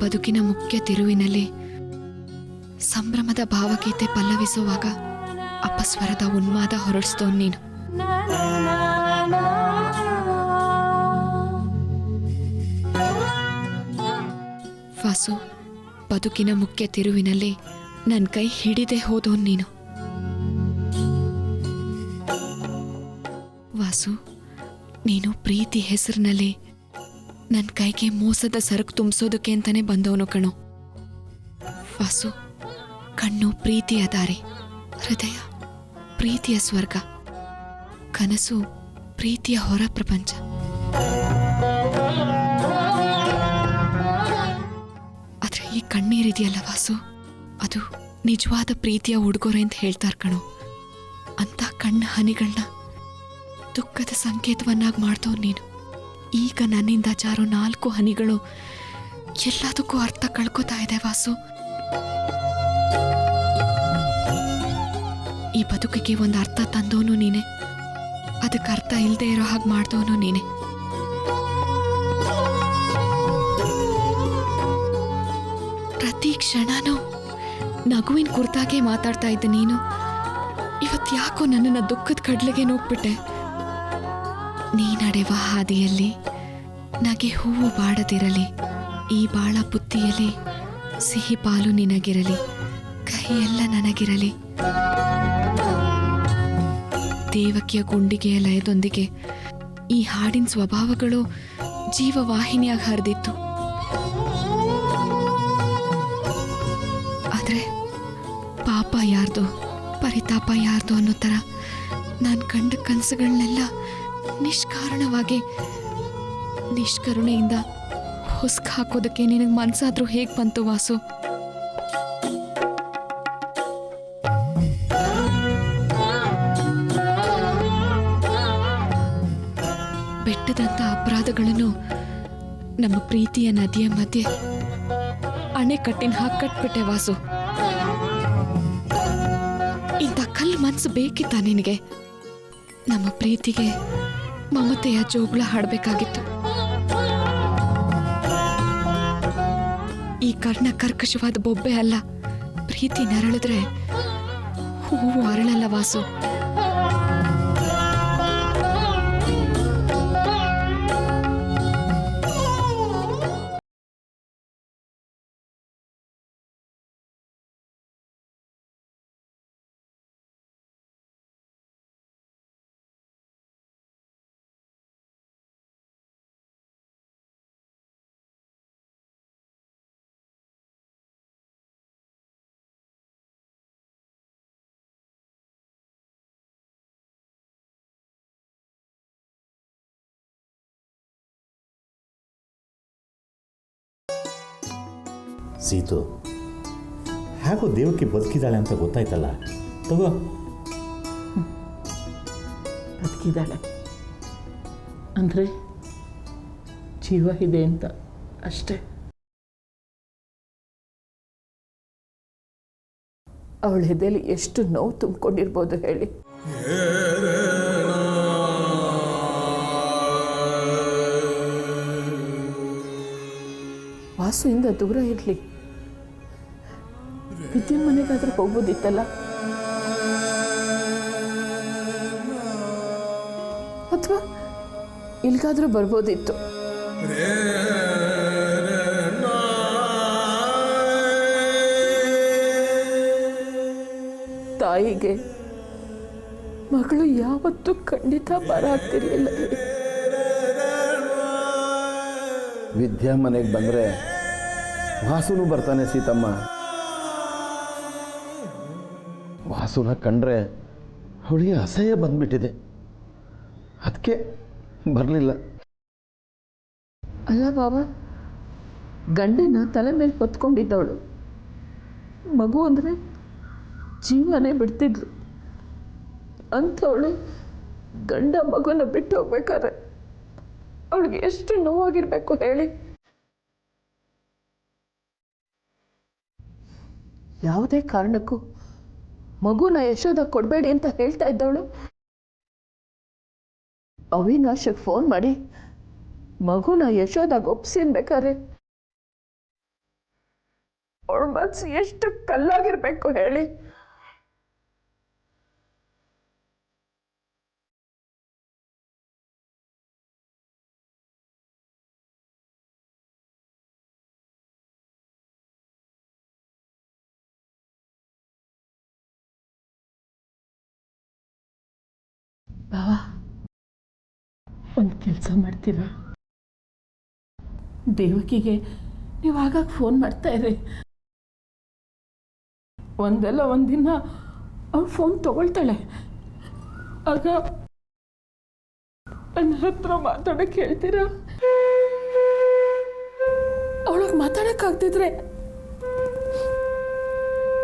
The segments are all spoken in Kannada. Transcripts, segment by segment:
ಬದುಕಿನ ಮುಖ್ಯ ತಿರುವಿನಲ್ಲಿ ಸಂಭ್ರಮದ ಭಾವಗೀತೆ ಪಲ್ಲವಿಸುವಾಗ ಅಪಸ್ವರದ ಉನ್ಮಾದ ಹೊರಡಿಸ್ತೋ ನೀನು. ವಾಸು, ಬದುಕಿನ ಮುಖ್ಯ ತಿರುವಿನಲ್ಲಿ ನನ್ನ ಕೈ ಹಿಡಿದೇ ಹೋದೋ ನೀನು. ವಾಸು, ನೀನು ಪ್ರೀತಿ ಹೆಸರಿನಲ್ಲಿ ನನ್ನ ಕೈಗೆ ಮೋಸದ ಸರಕು ತುಂಬಿಸೋದಕ್ಕೆ ಅಂತಾನೆ ಬಂದವನು ಕಣೋ. ವಾಸು, ಕಣ್ಣು ಪ್ರೀತಿಯ ದಾರಿ, ಹೃದಯ ಪ್ರೀತಿಯ ಸ್ವರ್ಗ, ಕನಸು ಪ್ರೀತಿಯ ಹೊರ ಪ್ರಪಂಚ. ಆದ್ರೆ ಈ ಕಣ್ಣೀರಿದೆಯಲ್ಲ ವಾಸು, ಅದು ನಿಜವಾದ ಪ್ರೀತಿಯ ಉಡುಗೊರೆ ಅಂತ ಹೇಳ್ತಾರ ಕಣೋ. ಅಂತ ಕಣ್ಣ ಹನಿಗಳನ್ನ ದುಃಖದ ಸಂಕೇತವನ್ನಾಗಿ ಮಾಡ್ತವ್ ನೀನು. ಈಗ ನನ್ನಿಂದ ಜಾರೋ 4 ಹನಿಗಳು ಎಲ್ಲದಕ್ಕೂ ಅರ್ಥ ಕಳ್ಕೊತಾ ಇದೆ ವಾಸು. ಈ ಬದುಕಿಗೆ ಒಂದು ಅರ್ಥ ತಂದೋನು ನೀನೆ, ಅದಕ್ಕೆ ಅರ್ಥ ಇಲ್ಲದೆ ಇರೋ ಹಾಗೆ ಮಾಡ್ದವನು ನೀನೆ. ಪ್ರತಿ ಕ್ಷಣನೂ ನಗುವಿನ ಕುರಿತಾಗೆ ಮಾತಾಡ್ತಾ ಇದ್ದ ನೀನು ಇವತ್ತು ಯಾಕೋ ನನ್ನನ್ನು ದುಃಖದ ಕಡ್ಲೆಗೆ ನೋಡ್ಬಿಟ್ಟೆ. ನೀ ನಡೆವ ಹಾದಿಯಲ್ಲಿ ನಗೆ ಹೂವು ಬಾಡದಿರಲಿ, ಈ ಬಾಳ ಬುತ್ತಿಯಲ್ಲಿ ಸಿಹಿ ಪಾಲು ನಿನಗಿರಲಿ, ಕೈಯೆಲ್ಲ ನನಗಿರಲಿ. ದೇವಕಿಯ ಗುಂಡಿಗೆಯ ಲಯದೊಂದಿಗೆ ಈ ಹಾಡಿನ ಸ್ವಭಾವಗಳು ಜೀವವಾಹಿನಿಯಾಗಿ ಹರಿದಿತ್ತು. ಆದ್ರೆ ಪಾಪ ಯಾರ್ದು, ಪರಿತಾಪ ಯಾರ್ದು ಅನ್ನೋ ಥರ ನಾನು ಕಂಡ ಕನಸುಗಳನ್ನೆಲ್ಲ ನಿಷ್ಕಾರಣವಾಗಿ ನಿಷ್ಕರುಣೆಯಿಂದ ಹೊಸ್ಕ ಹಾಕೋದಕ್ಕೆ ನಿನಗೆ ಮನ್ಸಾದ್ರೂ ಹೇಗೆ ಬಂತು ವಾಸು? ಬೆಟ್ಟದಂತ ಅಪರಾಧಗಳನ್ನು ನಮ್ಮ ಪ್ರೀತಿಯ ನದಿಯ ಮಧ್ಯೆ ಅಣೆಕಟ್ಟಿನ ಹಾಕಿ ಕಟ್ಬಿಟ್ಟೆ ವಾಸು. ಇಂಥ ಕಲ್ಲು ಮನ್ಸು ಬೇಕಿತ್ತ ನಿನಗೆ? ನಮ್ಮ ಪ್ರೀತಿಗೆ ಮಮತೆಯ ಜೋಗುಳ ಹಾಡಬೇಕಾಗಿತ್ತು. ಈ ಕರ್ಣ ಕರ್ಕಶವಾದ ಬೊಬ್ಬೆ ಅಲ್ಲ, ಪ್ರೀತಿ ನರಳಿದ್ರೆ ಹೂವು ಅರಳಲ್ಲ ವಾಸು. ಸೀತು, ಹೇಗೋ ದೇವಕ್ಕೆ ಬದುಕಿದ್ದಾಳೆ ಅಂತ ಗೊತ್ತಾಯ್ತಲ್ಲ, ತಗೋ. ಬದುಕಿದ್ದಾಳೆ ಅಂದರೆ ಜೀವ ಇದೆ ಅಂತ ಅಷ್ಟೇ. ಅವಳ ಎದೆಯಲ್ಲಿ ಎಷ್ಟು ನೋವು ತುಂಬಿಕೊಂಡಿರ್ಬೋದು ಹೇಳಿ. ವಾಸುವಿಂದ ದೂರ ಇರಲಿ, ವಿದ್ಯನ್ ಮನೆಗಾದ್ರೂ ಹೋಗ್ಬೋದಿತ್ತಲ್ಲ, ಅಥವಾ ಇಲ್ಗಾದ್ರೂ ಬರ್ಬೋದಿತ್ತು. ತಾಯಿಗೆ ಮಗಳು ಯಾವತ್ತೂ ಖಂಡಿತ ಬರ ಆಗ್ತಿರ್ಲಿಲ್ಲ. ವಿದ್ಯಾ ಮನೆಗೆ ಬಂದರೆ ವಾಸುನು ಬರ್ತಾನೆ ಸೀತಮ್ಮ. ವಾಸುನ ಕಂಡ್ರೆ ಅವಳಿಗೆ ಅಸಹ್ಯ ಬಂದ್ಬಿಟ್ಟಿದೆ, ಅದಕ್ಕೆ ಬರಲಿಲ್ಲ. ಅಲ್ಲ ಬಾಬಾ, ಗಂಡನ ತಲೆ ಮೇಲೆ ಹೊತ್ಕೊಂಡಿದ್ದವಳು, ಮಗು ಅಂದರೆ ಜೀವನೇ ಬಿಡ್ತಿದ್ಲು ಅಂಥವಳು ಗಂಡ ಮಗುನ ಬಿಟ್ಟು ಹೋಗ್ಬೇಕಾದ್ರೆ ಅವಳಿಗೆ ಎಷ್ಟು ನೋವಾಗಿರ್ಬೇಕು ಹೇಳಿ. ಯಾವುದೇ ಕಾರಣಕ್ಕೂ ಮಗುನ ಯಶೋದ ಕೊಡಬೇಡಿ ಅಂತ ಹೇಳ್ತಾ ಇದ್ದವಳು ಅವಿನಾಶಕ್ಕೆ ಫೋನ್ ಮಾಡಿ ಮಗುನ ಯಶೋದಾಗ ಒಪ್ಸಿನ್ಬೇಕಾದ್ರೆ ಅವಳ ಮನಸ್ಸು ಎಷ್ಟು ಕಲ್ಲಾಗಿರ್ಬೇಕು ಹೇಳಿ. ಬಾವ, ಒಂದು ಕೆಲಸ ಮಾಡ್ತೀರಾ? ದೇವಕಿಗೆ ನೀವು ಆಗಾಗ ಫೋನ್ ಮಾಡ್ತಾ ಇರಿ. ಒಂದಲ್ಲ ಒಂದಿನ ಅವಳು ಫೋನ್ ತಗೊಳ್ತಾಳೆ. ಆಗ ನನ್ನ ಹತ್ರ ಮಾತಾಡೋಕ್ಕೆ ಹೇಳ್ತೀರಾ? ಅವಳಿಗೆ ಮಾತಾಡೋಕ್ಕಾಗ್ತಿದ್ರೆ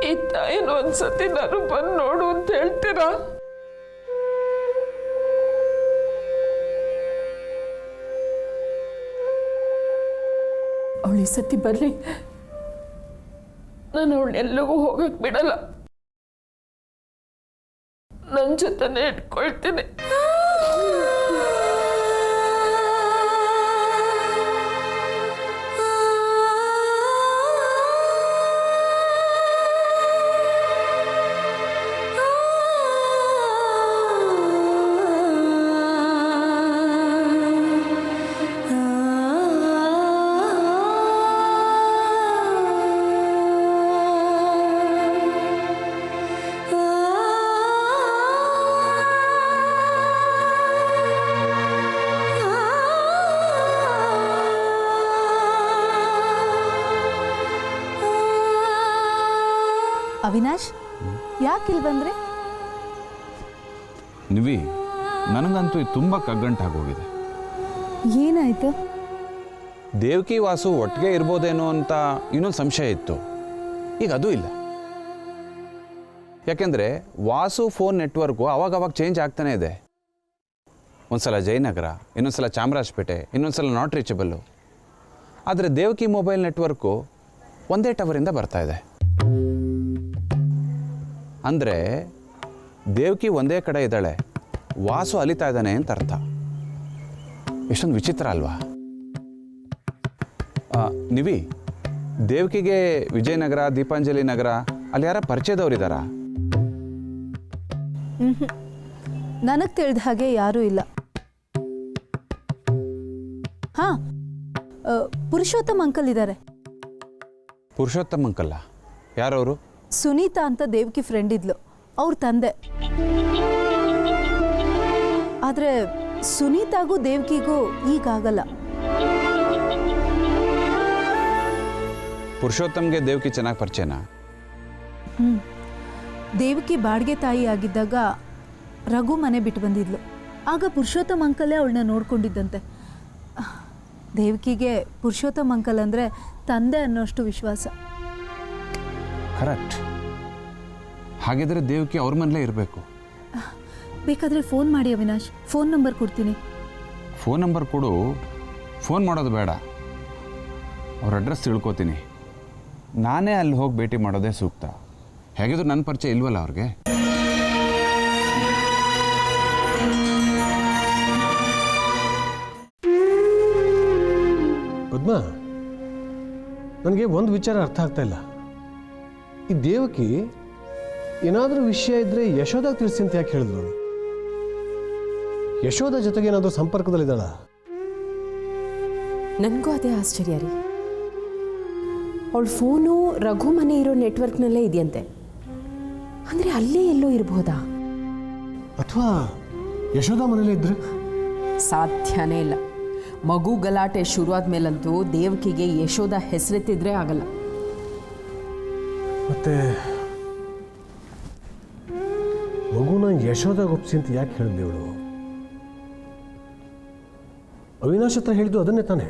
ಈ ತಾಯಿನ ಒಂದ್ಸತಿ ನಾನು ಬಂದು ನೋಡು ಅಂತ ಹೇಳ್ತೀರಾ? ಅವಳು ಈ ಸತಿ ಬರಲಿ, ನಾನು ಅವಳನ್ನೆಲ್ಲಿಗೂ ಹೋಗಕ್ಕೆ ಬಿಡಲ್ಲ. ನನ್ನ ಜೊತೆನೇ ಇಟ್ಕೊಳ್ತೀನಿ. ಅವಿನಾಶ್, ಯಾಕೆ ಇಲ್ಲಿ ಬಂದ್ರೆ? ನಿವಿ, ನನಗಂತೂ ಇದು ತುಂಬ ಕಗ್ಗಂಟಾಗೋಗಿದೆ. ಏನಾಯ್ತು? ದೇವಕಿ ವಾಸು ಒಟ್ಟಿಗೆ ಇರ್ಬೋದೇನೋ ಅಂತ ಇನ್ನೊಂದು ಸಂಶಯ ಇತ್ತು. ಈಗ ಅದು ಇಲ್ಲ. ಯಾಕೆಂದರೆ ವಾಸು ಫೋನ್ ನೆಟ್ವರ್ಕು ಅವಾಗವಾಗ ಚೇಂಜ್ ಆಗ್ತಾನೆ ಇದೆ. ಒಂದ್ಸಲ ಜಯನಗರ, ಇನ್ನೊಂದ್ಸಲ ಚಾಮರಾಜಪೇಟೆ, ಇನ್ನೊಂದ್ಸಲ ನಾಟ್ ರೀಚಬಲ್ಲು. ಆದರೆ ದೇವಕಿ ಮೊಬೈಲ್ ನೆಟ್ವರ್ಕು ಒಂದೇ ಟವರಿಂದ ಬರ್ತಾ ಇದೆ. ಅಂದರೆ ದೇವಕಿ ಒಂದೇ ಕಡೆ ಇದ್ದಾಳೆ, ವಾಸು ಅಲಿತಾ ಇದ್ದಾನೆ ಅಂತ ಅರ್ಥ. ಎಷ್ಟೊಂದು ವಿಚಿತ್ರ ಅಲ್ವಾ? ನಿವಿ, ದೇವಕಿಗೆ ವಿಜಯನಗರ, ದೀಪಾಂಜಲಿ ನಗರ ಅಲ್ಲಿ ಯಾರ ಪರಿಚಯದವರಿದ್ದಾರಾ? ನನಗೆ ತಿಳಿದ ಹಾಗೆ ಯಾರೂ ಇಲ್ಲ. ಹಾಂ, ಪುರುಷೋತ್ತಮ್ ಅಂಕಲ್ ಇದ್ದಾರೆ. ಪುರುಷೋತ್ತಮ್ ಅಂಕಲ್ಲ? ಯಾರವರು? ಸುನೀತಾ ಅಂತ ದೇವಕಿ ಫ್ರೆಂಡ್ ಇದ್ಲು, ಅವ್ರ ತಂದೆ. ಆದರೆ ಸುನೀತಾಗೂ ದೇವಕಿಗೂ ಈಗಾಗಲ್ಲ. ಪುರುಷೋತ್ತಮ್ಗೆ ದೇವಕಿ ಚೆನ್ನಾಗಿ ಪರಿಚಯನಾ? ದೇವಕಿ ಬಾಡಿಗೆ ತಾಯಿ ಆಗಿದ್ದಾಗ ರಘು ಮನೆ ಬಿಟ್ಟು ಬಂದಿದ್ಲು. ಆಗ ಪುರುಷೋತ್ತಮ್ ಅಂಕಲೇ ಅವಳನ್ನ ನೋಡ್ಕೊಂಡಿದ್ದಂತೆ. ದೇವಕಿಗೆ ಪುರುಷೋತ್ತಮ್ ಅಂಕಲ್ ಅಂದರೆ ತಂದೆ ಅನ್ನೋಷ್ಟು ವಿಶ್ವಾಸ. ಕರೆಕ್ಟ್. ಹಾಗಿದ್ರೆ ದೇವಕಿ ಅವ್ರ ಮನೇಲೇ ಇರಬೇಕು. ಬೇಕಾದರೆ ಫೋನ್ ಮಾಡಿ ಅವಿನಾಶ್, ಫೋನ್ ನಂಬರ್ ಕೊಡ್ತೀನಿ. ಫೋನ್ ನಂಬರ್ ಕೊಡು. ಫೋನ್ ಮಾಡೋದು ಬೇಡ, ಅವ್ರ ಅಡ್ರೆಸ್ ತಿಳ್ಕೊತೀನಿ. ನಾನೇ ಅಲ್ಲಿ ಹೋಗಿ ಭೇಟಿ ಮಾಡೋದೇ ಸೂಕ್ತ. ಹೇಗಿದ್ರು ನನ್ನ ಪರಿಚಯ ಇಲ್ವಲ್ಲ ಅವ್ರಿಗೆ. ಪದ್ಮ, ನನಗೆ ಒಂದು ವಿಚಾರ ಅರ್ಥ ಆಗ್ತಾ ಇಲ್ಲ. ಈ ದೇವಕಿ ಏನಾದರೂ ವಿಷಯ ಇದ್ದರೆ ಯಶೋದಾಗ ತಿಳಿಸಿ ಅಂತ ಯಾಕೆ ಹೇಳಿದ್ಳು? ಯಶೋದ ಜೊತೆಗೆ ಏನಾದರೂ ಸಂಪರ್ಕದಲ್ಲಿದ್ದಾಳ? ನನಗೂ ಅದೇ ಆಶ್ಚರ್ಯ ರೀ. ಅವಳ ಫೋನು ರಘು ಮನೆ ಇರೋ ನೆಟ್ವರ್ಕ್ನಲ್ಲೇ ಇದೆಯಂತೆ. ಅಂದರೆ ಅಲ್ಲೇ ಎಲ್ಲೋ ಇರ್ಬೋದಾ? ಅಥವಾ ಯಶೋದ ಮನೇಲೇ ಇದ್ರೆ? ಸಾಧ್ಯನೇ ಇಲ್ಲ. ಮಗು ಗಲಾಟೆ ಶುರುವಾದ ಮೇಲಂತೂ ದೇವಕಿಗೆ ಯಶೋದ ಹೆಸರೆತ್ತಿದ್ರೆ ಆಗಲ್ಲ. ಮತ್ತೆ ಮಗುನ ಯಶೋದಾಗ ಒಪ್ಸಿ ಅಂತ ಯಾಕೆ ಹೇಳಿದ್ಲಿ ಅವಳು? ಅವಿನಾಶ್ ಹತ್ರ ಹೇಳಿದ್ದು ಅದನ್ನೇ ತಾನೆ.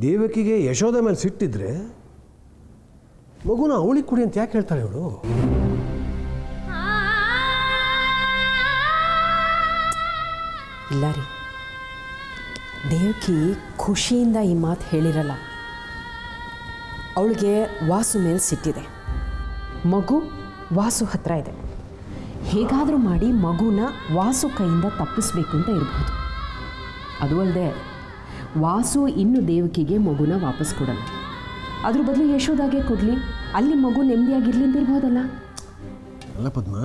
ದೇವಕಿಗೆ ಯಶೋದ ಮೇಲೆ ಸಿಟ್ಟಿದ್ರೆ ಮಗುನ ಅವಳಿಗೆ ಕುಡಿ ಅಂತ ಯಾಕೆ ಹೇಳ್ತಾಳೆ ಅವಳು? ಇಲ್ಲ ರೀ, ದೇವಕಿ ಖುಷಿಯಿಂದ ಈ ಮಾತು ಹೇಳಿರಲ್ಲ. ಅವಳಿಗೆ ವಾಸು ಮೇಲೆ ಸಿಟ್ಟಿದೆ. ಮಗು ವಾಸು ಹತ್ರ ಇದೆ. ಹೇಗಾದರೂ ಮಾಡಿ ಮಗುನ ವಾಸು ಕೈಯಿಂದ ತಪ್ಪಿಸ್ಬೇಕು ಅಂತ ಇರ್ಬೋದು. ಅದು ಅಲ್ಲದೆ ವಾಸು ಇನ್ನು ದೇವಕಿಗೆ ಮಗುನ ವಾಪಸ್ ಕೊಡಲ್ಲ. ಅದ್ರ ಬದಲು ಯಶೋದಾಗೆ ಕೊಡಲಿ, ಅಲ್ಲಿ ಮಗು ನೆಮ್ಮದಿಯಾಗಿರ್ಲಿಂದಿರ್ಬೋದಲ್ಲ. ಅಲ್ಲ ಪದ್ಮ,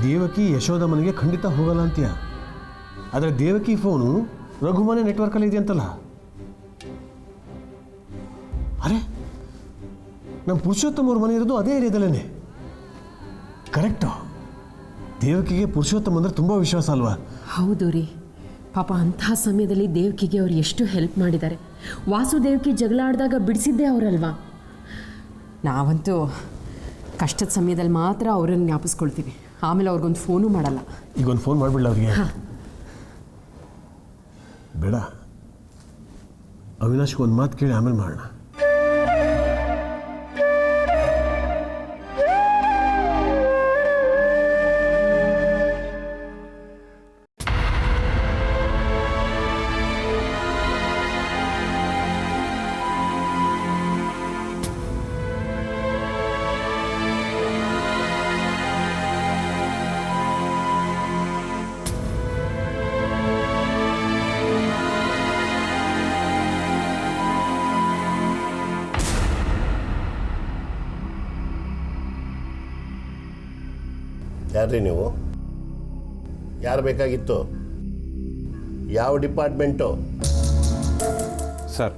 ದೇವಕಿ ಯಶೋದ ಮನೆಗೆ ಖಂಡಿತ ಹೋಗಲ್ಲ ಅಂತೀಯ. ಆದರೆ ದೇವಕಿ ಫೋನು ರಘುಮನೆ ನೆಟ್ವರ್ಕಲ್ಲಿ ಇದೆ ಅಂತಲ್ಲ. ಅರೆ, ನಮ್ಮ ಪುರುಷೋತ್ತಮ ಅವ್ರ ಮನೆ ಇರೋದು ಅದೇ ಏರಿಯಾದಲ್ಲೇ. ಕರೆಕ್ಟು. ದೇವಕಿಗೆ ಪುರುಷೋತ್ತಮ ಅಂದರೆ ತುಂಬ ವಿಶ್ವಾಸ ಅಲ್ವಾ? ಹೌದು ರೀ. ಪಾಪ ಅಂಥ ಸಮಯದಲ್ಲಿ ದೇವಕಿಗೆ ಅವ್ರು ಎಷ್ಟು ಹೆಲ್ಪ್ ಮಾಡಿದ್ದಾರೆ. ವಾಸುದೇವಕಿ ಜಗಳ ಆಡಿದಾಗ ಬಿಡಿಸಿದ್ದೇ ಅವರಲ್ವಾ. ನಾವಂತೂ ಕಷ್ಟದ ಸಮಯದಲ್ಲಿ ಮಾತ್ರ ಅವ್ರನ್ನ ಜ್ಞಾಪಿಸ್ಕೊಳ್ತೀವಿ. ಆಮೇಲೆ ಅವ್ರಿಗೊಂದು ಫೋನು ಮಾಡಲ್ಲ. ಈಗ ಒಂದು ಫೋನ್ ಮಾಡಿಬಿಡಲ ಅವ್ರಿಗೆ? ಬೇಡ, ಅವಿನಾಶ್ಗೆ ಒಂದು ಮಾತು ಕೇಳಿ ಆಮೇಲೆ ಮಾಡೋಣ. ಯಾರ್ರಿ ನೀವು? ಯಾರು ಬೇಕಾಗಿತ್ತು? ಯಾವ ಡಿಪಾರ್ಟ್ಮೆಂಟು? ಸರ್,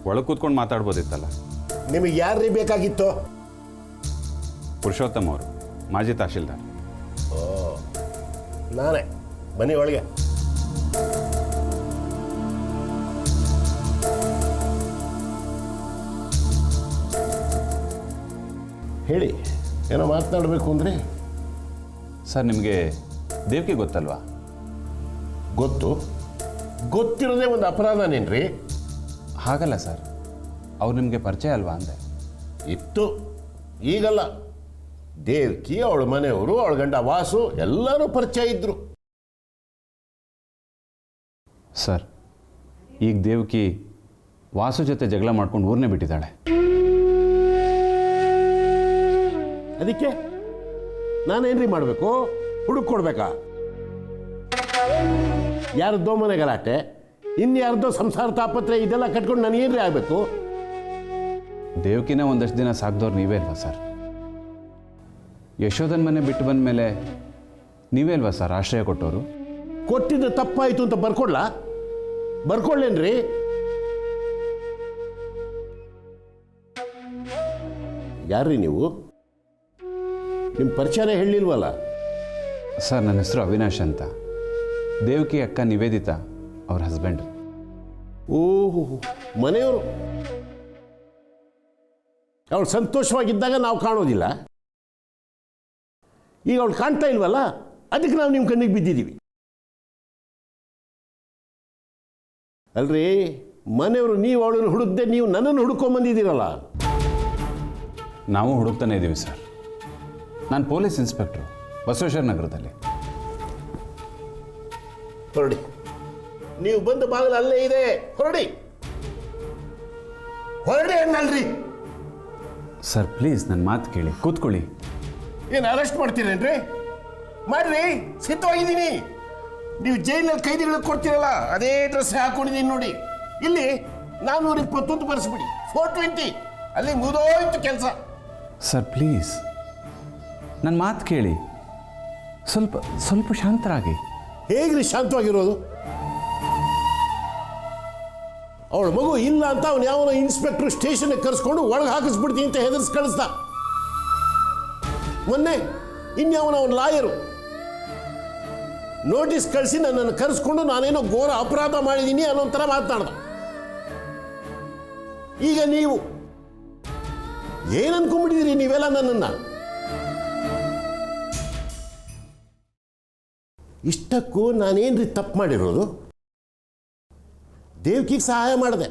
ಒಳಗೆ ಕೂತ್ಕೊಂಡು ಮಾತಾಡ್ಬೋದಿತ್ತಲ್ಲ. ನಿಮಗೆ ಯಾರ್ರೀ ಬೇಕಾಗಿತ್ತು? ಪುರುಷೋತ್ತಮ್ ಅವರು, ಮಾಜಿ ತಹಶೀಲ್ದಾರ್. ಓ, ನಾನೇ. ಬನ್ನಿ ಒಳಗೆ. ಹೇಳಿ, ಏನೋ ಮಾತನಾಡಬೇಕು ಅಂದರೆ? ಸರ್, ನಿಮಗೆ ದೇವಕಿ ಗೊತ್ತಲ್ವಾ? ಗೊತ್ತು. ಗೊತ್ತಿರೋದೇ ಒಂದು ಅಪರಾಧನೇನ್ರಿ? ಹಾಗಲ್ಲ ಸರ್, ಅವ್ರು ನಿಮಗೆ ಪರಿಚಯ ಅಲ್ವಾ ಅಂದೆ. ಇತ್ತು, ಈಗಲ್ಲ. ದೇವಕಿ, ಅವಳ ಮನೆಯವರು, ಅವಳ ಗಂಡ ವಾಸು ಎಲ್ಲರೂ ಪರಿಚಯ ಇದ್ರು. ಸರ್, ಈಗ ದೇವಕಿ ವಾಸು ಜೊತೆ ಜಗಳ ಮಾಡ್ಕೊಂಡು ಊರನ್ನೇ ಬಿಟ್ಟಿದ್ದಾಳೆ. ಅದಕ್ಕೆ ನಾನೇನ್ರಿ ಮಾಡಬೇಕು? ಹುಡುಕೊಡ್ಬೇಕಾ? ಯಾರದ್ದೋ ಮನೆ ಗಲಾಟೆ, ಇನ್ಯಾರ್ದೋ ಸಂಸಾರ ತಾಪತ್ರೆ, ಇದೆಲ್ಲ ಕಟ್ಕೊಂಡು ನನಗೇನ್ರಿ ಆಗಬೇಕು? ದೇವಕಿನ ಒಂದಷ್ಟು ದಿನ ಸಾಕ್ದವ್ರು ನೀವೇ ಅಲ್ವಾ ಸರ್? ಯಶೋಧನ್ ಮನೆ ಬಿಟ್ಟು ಬಂದ ಮೇಲೆ ನೀವೇ ಅಲ್ವಾ ಸರ್ ಆಶ್ರಯ ಕೊಟ್ಟವರು? ಕೊಟ್ಟಿದ್ದು ತಪ್ಪಾಯಿತು ಅಂತ ಬರ್ಕೊಳ್ಳೇನ್ರಿ? ಯಾರ್ರಿ ನೀವು? ನಿಮ್ಮ ಪರಿಚಯನೇ ಹೇಳಿಲ್ವಲ್ಲ? ಸರ್, ನನ್ನ ಹೆಸರು ಅವಿನಾಶ್ ಅಂತ. ದೇವಕಿ ಅಕ್ಕ ನಿವೇದಿತಾ ಅವ್ರ ಹಸ್ಬೆಂಡ್. ಓಹೋ, ಮನೆಯವರು. ಅವಳು ಸಂತೋಷವಾಗಿದ್ದಾಗ ನಾವು ಕಾಣೋದಿಲ್ಲ. ಈಗ ಅವಳು ಕಾಣ್ತಾ ಇಲ್ವಲ್ಲ, ಅದಕ್ಕೆ ನಾವು ನಿಮ್ಮ ಕಣ್ಣಿಗೆ ಬಿದ್ದಿದ್ದೀವಿ. ಅಲ್ರಿ, ಮನೆಯವರು ನೀವು ಅವಳನ್ನು ಹುಡುಕ್ದೆ ನೀವು ನನ್ನನ್ನು ಹುಡುಕೊಂಬಂದಿದ್ದೀರಲ್ಲ. ನಾವು ಹುಡುಕ್ತಾನೆ ಇದ್ದೀವಿ ಸರ್. ನಾನು ಪೊಲೀಸ್ ಇನ್ಸ್ಪೆಕ್ಟ್ರು, ಬಸವೇಶ್ವರ ನಗರದಲ್ಲಿ. ಹೊರಡಿ. ನೀವು ಬಂದ ಬಾಗಿಲು ಅಲ್ಲೇ ಇದೆ, ಹೊರಡಿ. ಹೊರಡಿ ಅನ್ನಲ್ರಿ. ಸರ್, ಪ್ಲೀಸ್ ನನ್ನ ಮಾತು ಕೇಳಿ, ಕೂತ್ಕೊಳ್ಳಿ. ಏನು ಅರೆಸ್ಟ್ ಮಾಡ್ತೀರೇನ್ರಿ? ಮಾಡ್ರಿ, ಸಿದ್ಧವಾಗಿದ್ದೀನಿ. ನೀವು ಜೈಲಲ್ಲಿ ಕೈದಿಗಳಿಗೆ ಕೊಡ್ತೀರಲ್ಲ, ಅದೇ ಡ್ರೆಸ್ ಹಾಕೊಂಡಿದ್ದೀನಿ ನೋಡಿ. ಇಲ್ಲಿ 421 ಬರೆಸ್ಬಿಡಿ, 420. ಅಲ್ಲಿ ಮುಗಿದೋಯ್ತು ಕೆಲಸ. ಸರ್, ಪ್ಲೀಸ್ ನನ್ನ ಮಾತು ಕೇಳಿ. ಸ್ವಲ್ಪ ಶಾಂತರಾಗಿ. ಹೇಗ್ರಿ ಶಾಂತವಾಗಿರೋದು? ಅವಳ ಮಗು ಇಲ್ಲ ಅಂತ ಅವನು ಯಾವನೋ ಇನ್ಸ್ಪೆಕ್ಟರ್ ಸ್ಟೇಷನ್ಗೆ ಕರೆಸ್ಕೊಂಡು ಒಳಗೆ ಹಾಕಿಸ್ಬಿಡ್ತೀನಿ ಅಂತ ಹೆದರ್ಸಿ ಕಳಿಸ್ದ. ಮೊನ್ನೆ ಇನ್ಯಾವನ ಅವನ ಲಾಯರು ನೋಟಿಸ್ ಕಳಿಸಿ ನನ್ನನ್ನು ಕರೆಸ್ಕೊಂಡು ನಾನೇನೋ ಘೋರ ಅಪರಾಧ ಮಾಡಿದ್ದೀನಿ ಅನ್ನೋ ಥರ ಮಾತನಾಡ್ದ. ಈಗ ನೀವು ಏನು ಅನ್ಕೊಂಡ್ಬಿಟ್ಟಿದ್ದೀರಿ ನೀವೆಲ್ಲ ನನ್ನನ್ನು? ಇಷ್ಟಕ್ಕೂ ನಾನೇನ್ರಿ ತಪ್ಪು ಮಾಡಿರೋದು? ದೇವಕಿಗೆ ಸಹಾಯ ಮಾಡಿದೆ.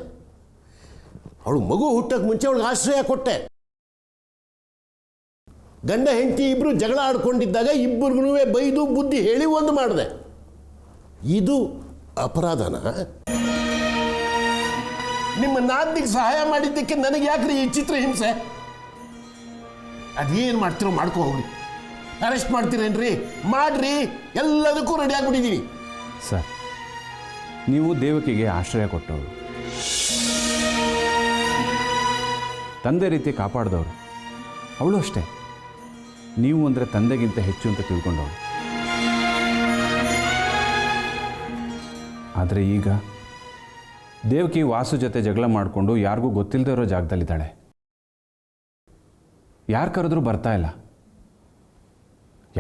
ಅವಳು ಮಗು ಹುಟ್ಟಕ್ಕೆ ಮುಂಚೆ ಅವಳಿಗೆ ಆಶ್ರಯ ಕೊಟ್ಟೆ. ಗಂಡ ಹೆಂಡತಿ ಇಬ್ಬರು ಜಗಳ ಆಡ್ಕೊಂಡಿದ್ದಾಗ ಇಬ್ಬರಿಗೂ ಬೈದು ಬುದ್ಧಿ ಹೇಳಿ ಒಂದು ಮಾಡಿದೆ. ಇದು ಅಪರಾಧನ? ನಿಮ್ಮ ನಾದಿಗೆ ಸಹಾಯ ಮಾಡಿದ್ದಕ್ಕೆ ನನಗೆ ಯಾಕ್ರಿ ಈ ಚಿತ್ರ ಹಿಂಸೆ? ಅದೇನು ಮಾಡ್ತಿರೋ ಮಾಡ್ಕೊ ಹೋಗ್ರಿ. ಅರೆಸ್ಟ್ ಮಾಡ್ತೀರೇನ್ರಿ? ಮಾಡ್ರಿ, ಎಲ್ಲದಕ್ಕೂ ರೆಡಿ ಆಗಿಬಿಟ್ಟಿದ್ದೀನಿ. ಸರ್, ನೀವು ದೇವಕಿಗೆ ಆಶ್ರಯ ಕೊಟ್ಟವರು. ತಂದೆ ರೀತಿ ಕಾಪಾಡಿದವರು. ಅವಳು ಅಷ್ಟೇ, ನೀವು ಅಂದರೆ ತಂದೆಗಿಂತ ಹೆಚ್ಚು ಅಂತ ತಿಳ್ಕೊಂಡವಳು. ಆದರೆ ಈಗ ದೇವಕಿ ವಾಸು ಜೊತೆ ಜಗಳ ಮಾಡಿಕೊಂಡು ಯಾರಿಗೂ ಗೊತ್ತಿಲ್ಲದೆ ಇರೋ ಜಾಗದಲ್ಲಿದ್ದಾಳೆ. ಯಾರು ಕರೆದ್ರೂ ಬರ್ತಾ ಇಲ್ಲ,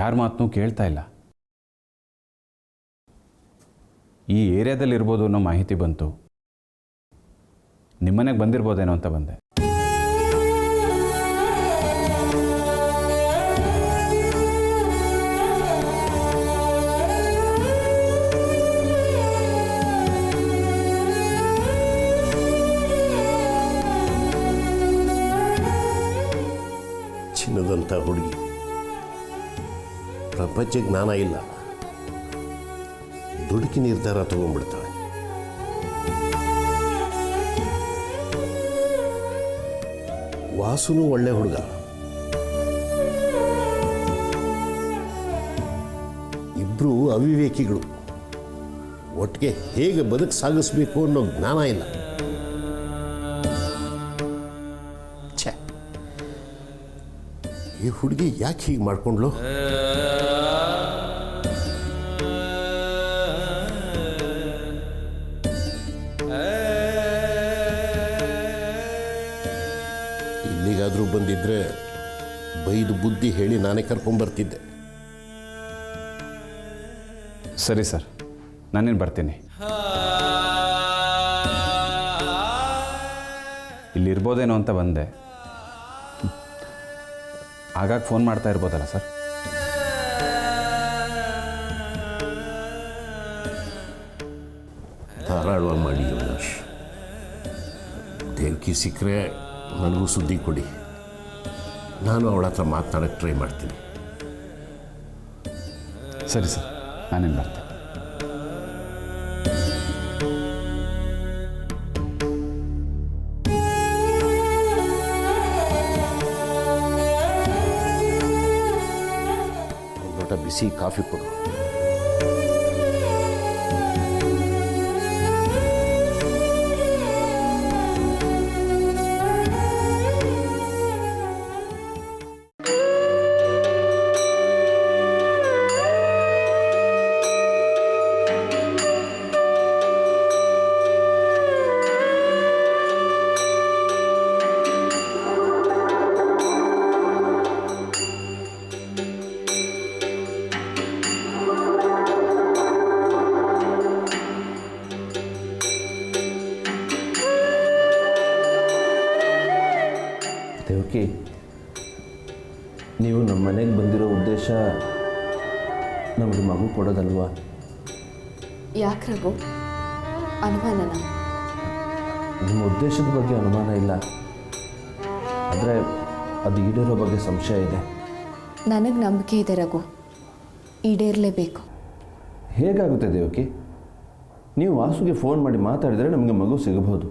ಯಾರ ಮಾತನ್ನೂ ಕೇಳ್ತಾ ಇಲ್ಲ. ಈ ಏರಿಯಾದಲ್ಲಿರ್ಬೋದು ಅನ್ನೋ ಮಾಹಿತಿ ಬಂತು. ನಿಮ್ಮನೆಗೆ ಬಂದಿರ್ಬೋದೇನೋ ಅಂತ ಬಂದೆ. ಚಿನ್ನದಂಥ ಹುಡುಗಿ, ಪ್ರಪಂಚ ಜ್ಞಾನ ಇಲ್ಲ, ದುಡುಕಿ ನಿರ್ಧಾರ ತಗೊಂಡ್ಬಿಡ್ತಾಳೆ. ವಾಸುನು ಒಳ್ಳೆ ಹುಡುಗ, ಇಬ್ರು ಅವಿವೇಕಿಗಳು. ಒಟ್ಟಿಗೆ ಹೇಗೆ ಬದುಕು ಸಾಗಿಸ್ಬೇಕು ಅನ್ನೋ ಜ್ಞಾನ ಇಲ್ಲ. ಛೆ, ಈ ಹುಡುಗಿ ಯಾಕೆ ಹೀಗೆ ಮಾಡ್ಕೊಂಡ್ಲು? ಇಲ್ಲಿಗಾದರೂ ಬಂದಿದ್ರೆ ಬೈದು ಬುದ್ಧಿ ಹೇಳಿ ನಾನೇ ಕರ್ಕೊಂಡ್ಬರ್ತಿದ್ದೆ. ಸರಿ ಸರ್, ನಾನೇನು ಬರ್ತೀನಿ. ಇಲ್ಲಿರ್ಬೋದೇನೋ ಅಂತ ಬಂದೆ. ಆಗಾಗ ಫೋನ್ ಮಾಡ್ತಾ ಇರ್ಬೋದಲ್ಲ ಸರ್? ಧಾರಾಳವಾಗಿ ಮಾಡಿ ಅವಿನಾಶ್. ದೇವಕಿ ಸಿಕ್ಕರೆ ನನಗೂ ಸುದ್ದಿ ಕೊಡಿ, ನಾನು ಅವಳ ಹತ್ರ ಮಾತನಾಡೋಕ್ಕೆ ಟ್ರೈ ಮಾಡ್ತೀನಿ. ಸರಿ ಸರ್, ನಾನೇನು ಬರ್ತೀನಿ. ಒಂದು ಲೋಟ ಬಿಸಿ ಕಾಫಿ ಕೊಡು. ದೇವಕಿ, ನೀವು ನಮ್ಮ ಮನೆಗೆ ಬಂದಿರೋ ಉದ್ದೇಶ ನಮಗೆ ಮಗು ಕೊಡೋದಲ್ವಾ? ಯಾಕೆ ರಘು, ಅನುಮಾನನ? ನಿಮ್ಮ ಉದ್ದೇಶದ ಬಗ್ಗೆ ಅನುಮಾನ ಇಲ್ಲ, ಆದರೆ ಅದು ಈಡೇರೋ ಬಗ್ಗೆ ಸಂಶಯ ಇದೆ. ನನಗೆ ನಂಬಿಕೆ ಇದೆ ರಘು, ಈಡೇರಲೇಬೇಕು. ಹೇಗಾಗುತ್ತೆ ದೇವಕಿ? ನೀವು ವಾಸುಗೆ ಫೋನ್ ಮಾಡಿ ಮಾತಾಡಿದರೆ ನಮಗೆ ಮಗು ಸಿಗಬಹುದು.